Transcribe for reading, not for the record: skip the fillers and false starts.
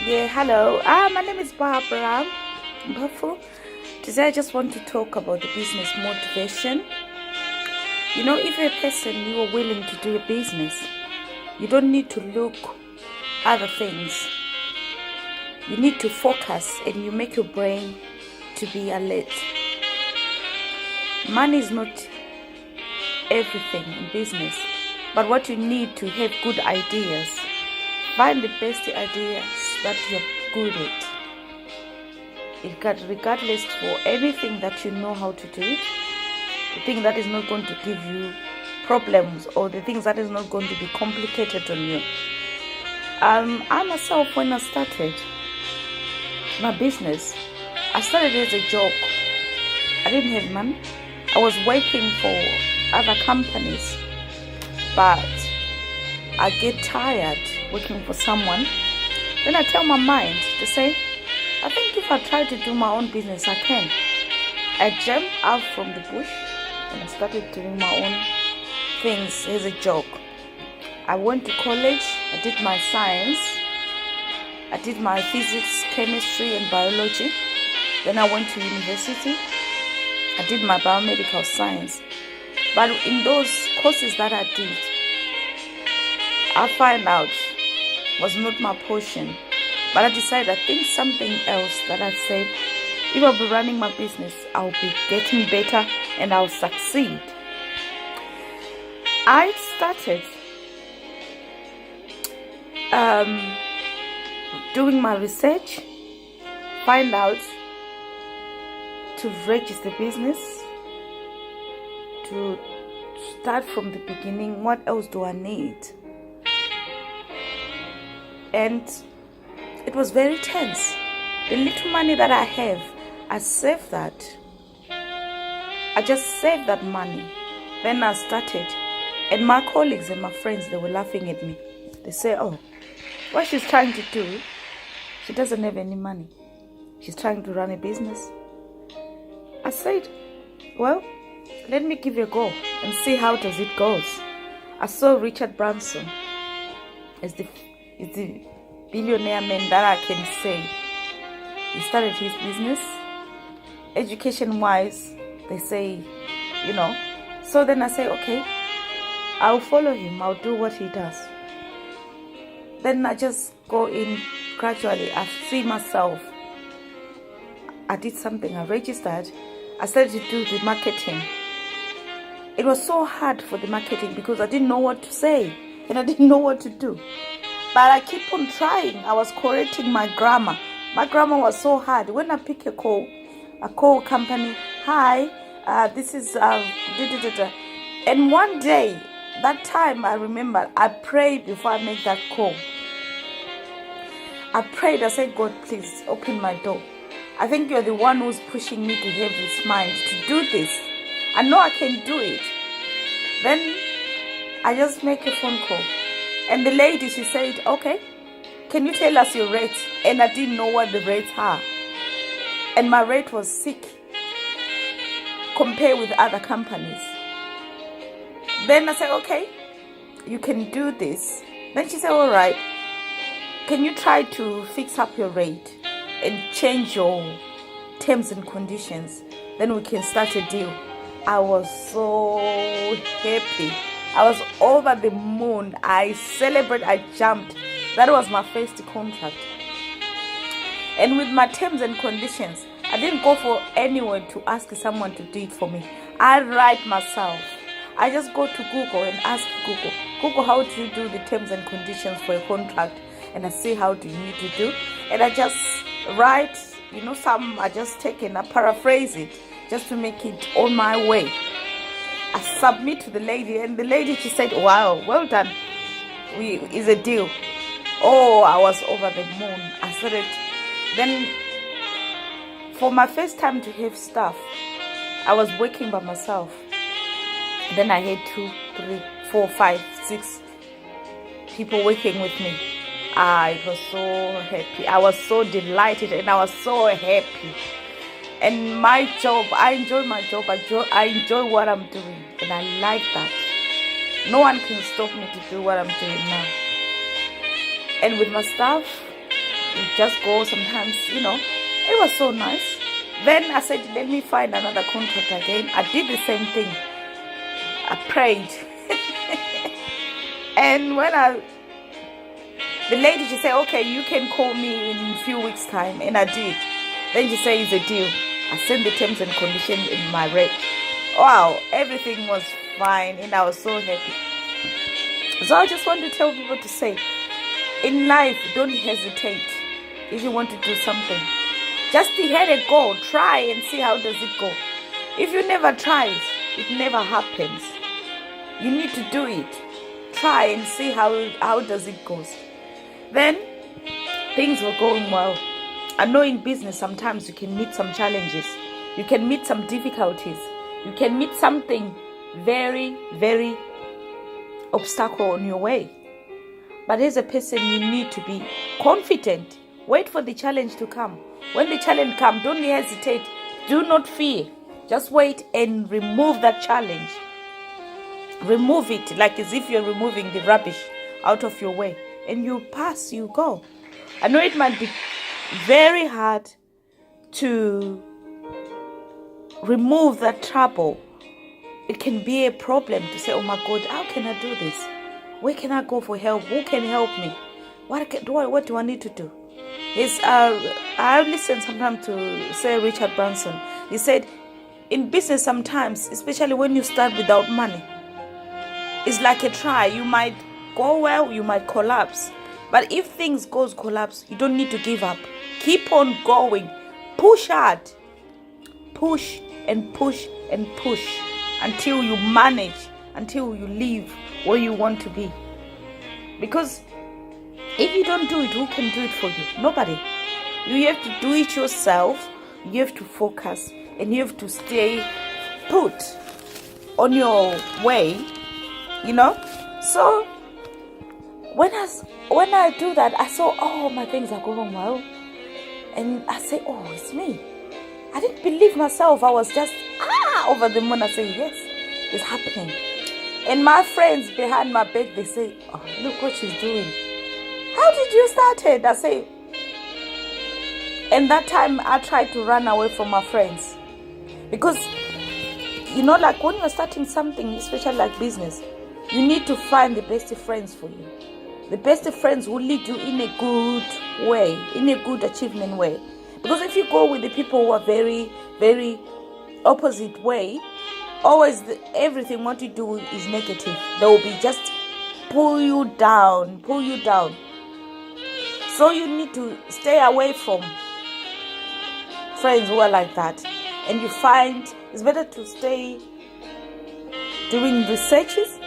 Yeah, hello. My name is Barbra. Mpofu. Today I just want to talk about the business motivation. If a person you are willing to do a business, you don't need to look other things. You need to focus and you make your brain to be alert. Money is not everything in business, but what you need to have good ideas. Find the best ideas that you're good at. Regardless for anything that you know how to do it, the thing that is not going to give you problems or the things that is not going to be complicated on you. I myself, when I started my business, I started as a joke. I didn't have money. I was working for other companies, but I get tired working for someone. Then I tell my mind to say, I think if I try to do my own business, I can. I jumped out from the bush and I started doing my own things as a joke. I went to college, I did my science, I did my physics, chemistry and biology. Then I went to university, I did my biomedical science. But in those courses that I did, I find out was not my portion. But I decided I think something else that I said, if I'll be running my business, I'll be getting better and I'll succeed. I started doing my research, find out to register business, to start from the beginning, what else do I need? And it was very tense. The little money that I have, I saved that. I just saved that money. Then I started. And my colleagues and my friends, they were laughing at me. They say, oh, what she's trying to do, she doesn't have any money. She's trying to run a business. I said, well, let me give it a go and see how does it goes. I saw Richard Branson as the billionaire man that I can say. He started his business. Education-wise, they say, So then I say, okay, I'll follow him. I'll do what he does. Then I just go in gradually. I see myself. I did something. I registered. I started to do the marketing. It was so hard for the marketing because I didn't know what to say and I didn't know what to do. But I keep on trying. I was correcting my grammar. My grammar was so hard. When I pick a call company, hi, this is, and one day, that time I remember, I prayed before I made that call. I prayed, I said, God, please open my door. I think you're the one who's pushing me to have this mind to do this. I know I can do it. Then I just make a phone call. And the lady, she said, okay, can you tell us your rates? And I didn't know what the rates are. And my rate was sick compared with other companies. Then I said, okay, you can do this. Then she said, all right, can you try to fix up your rate and change your terms and conditions? Then we can start a deal. I was so happy. I was over the moon. I celebrated. I jumped. That was my first contract. And with my terms and conditions, I didn't go for anyone to ask someone to do it for me. I write myself. I just go to Google and ask Google, how do you do the terms and conditions for a contract? And I see how do you need to do. And I just write, some I just take and I paraphrase it just to make it on my way. I submit to the lady, and the lady, she said, wow, well done. It's a deal. Oh, I was over the moon. I started. Then, for my first time to have staff, I was working by myself. Then I had 2, 3, 4, 5, 6 people working with me. I was so happy. I was so delighted, and I was so happy. And my job, I enjoy my job. I enjoy what I'm doing, and I like that. No one can stop me to do what I'm doing now. And with my staff, We just go sometimes, you know. It was so nice. Then I said, let me find another contract again. I did the same thing. I prayed. And when the lady, she said, okay, you can call me in a few weeks' time. And I did. Then she said, it's a deal. I sent the terms and conditions in my rate. Wow, everything was fine. And I was so happy. So I just want to tell people to say, in life, don't hesitate if you want to do something. Just let it go. Try and see how does it go. If you never try, it never happens. You need to do it. Try and see how does it go. Then things were going well. I know in business sometimes you can meet some challenges. You can meet some difficulties. You can meet something very, very obstacle on your way. But as a person, you need to be confident. Wait for the challenge to come. When the challenge comes, don't hesitate. Do not fear. Just wait and remove that challenge. Remove it like as if you're removing the rubbish out of your way. And you pass, you go. I know it might be very hard to remove that trouble. It can be a problem to say, oh my God, how can I do this? Where can I go for help? Who can help me? What do I need to do? I listen sometimes to say Richard Branson. He said, in business sometimes, especially when you start without money, it's like a try. You might go well, you might collapse. But if things collapse, you don't need to give up. Keep on going. Push hard. Push and push and push until you manage, until you leave where you want to be. Because if you don't do it, who can do it for you? Nobody. You have to do it yourself. You have to focus and you have to stay put on your way, you know. So when I do that, I saw, oh, my things are going well. And I say, oh, it's me. I didn't believe myself. I was just, over the moon. I say, yes, it's happening. And my friends behind my back, they say, oh, look what she's doing. How did you start it? I say, and that time I tried to run away from my friends. Because, you know, like when you're starting something, especially like business, you need to find the best friends for you. The best friends will lead you in a good way, in a good achievement way. Because if you go with the people who are very, very opposite way, always everything what you do is negative. They will be just pull you down. So you need to stay away from friends who are like that. And you find it's better to stay doing researches